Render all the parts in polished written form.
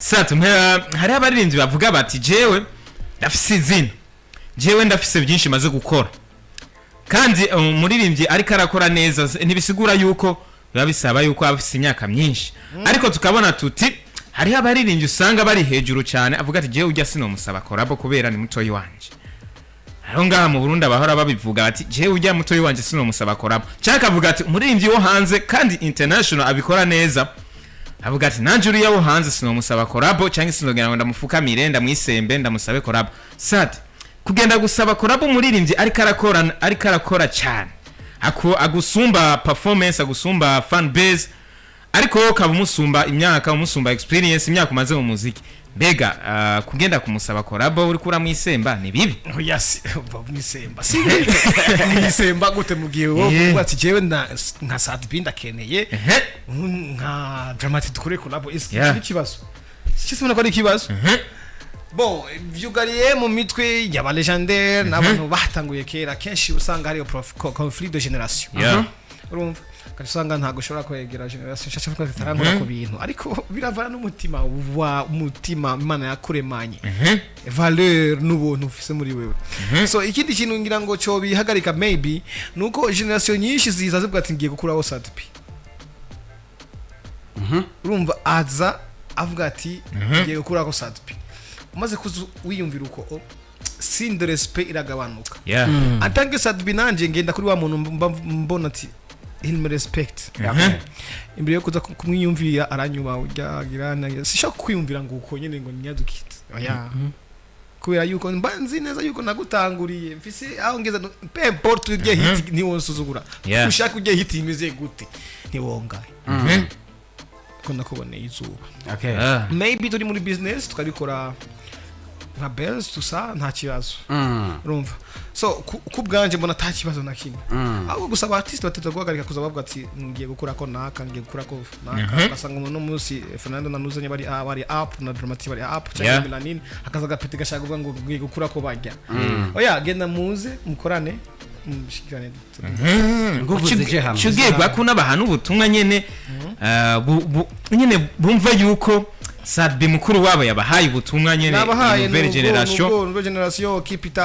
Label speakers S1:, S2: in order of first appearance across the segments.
S1: Sato hari abaririmbyi bavuga bati jewe ndafise izina, jewe ndafise byinshi maze gukora, kandi umuririmbyi ariko arakora neza ntibisigura yuko biba bisaba yuko afise imyaka myinshi, ariko tukabona tuti hari abaririmbyi usanga bari hejuru cyane avuga ati jewe ujya sinomusaba collabo kubera ni mutoyi wanje. Aho ngaha mu Burundi abahora babivuga ati jewe ujya mutoyi wanje sinomusaba collabo, cyaka avuga ati umuririmbyi wo hanze kandi international abikora neza, avuga ati nanje uri yawo hanze sinomusaba collabo cyangwa sinogera ngo ndamufukamire ndamwisembe ndamusabe collabo. Sat kugenda gusaba collabo umuririmbyi ariko arakora cyane agusumba performance, agusumba fan base, ariko kaba umusumba imyaka, umusumba experience, imyaka umaze mu muziki, mbega kugenda kumusaba collabo uri kura mwisemba ni bibi?
S2: Yes, mwisemba mwisemba gute mugiye wo kuvuga ati jewe nka Sadbi ndakeneye nka dramatic dukore collabo iski kibazo cyisubona ko ari kibazo. Bon, vyugariye mu mitwe y'aba legendaire n'abantu batanguye kera, kenshi usanga hari conflit de génération. Urumva kasanga ntago ushobora kwegera generation shasha ko zitarankora ku bintu, ariko biravana n'umutima wa umutima Imana yakuremanye, valeur n'ubuntu ufise muri wewe. So ikindi kintu ngira ngo cyo bihagarika maybe nuko generation nyinshi ziza zivuga ati ngiye gukuraho Sadbi. Urumva aza avuga ati ngiye gukuraho Sadbi, umaze wiyumvira uko sin de respect iragabanuka. Atange Sadbi nanje ngenda kuri wa muntu mbona ati il me respect. Imbere yo kuza kumwiyumvira aranyuba ujyagirana, sishaka kwiyumvira ngo uko nyene ngo nyadukite. Oya. Kubera yuko mbanzi neza yuko nagutanguriye mfise aho ngeza peu importe ujye hit ni wonsuzugura. Ushaka ujye hit imeze gute ni wongaye. Ko nakuboneye izuba. Maybe turi muri business tukabikora nka bells tusa nta kibazo. Urumva so kubwanje mbona nta kibazo na kimwe, ahubwo gusaba artist bateza guhagarika kuza bavuga ati ngiye gukura ko naka ngiye gukura ko naka, basanga umuntu munsi Fernando nanuzanye bari up na dramatic bari up cyangwa melanin akaza gapeti gashaka kuvuga ngo ngiye gukura ko bajya. Oya genda muze mukorane mushikirane
S1: nguvuze hamwe cyugegwa ko n'abantu ubutumwa nyene nyene bumva yuko Sadbi mukuru wabo yabahaye ubutumwa nyene nouvelle generation
S2: keep it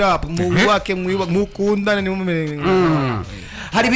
S2: up mu wake mukundane ni mu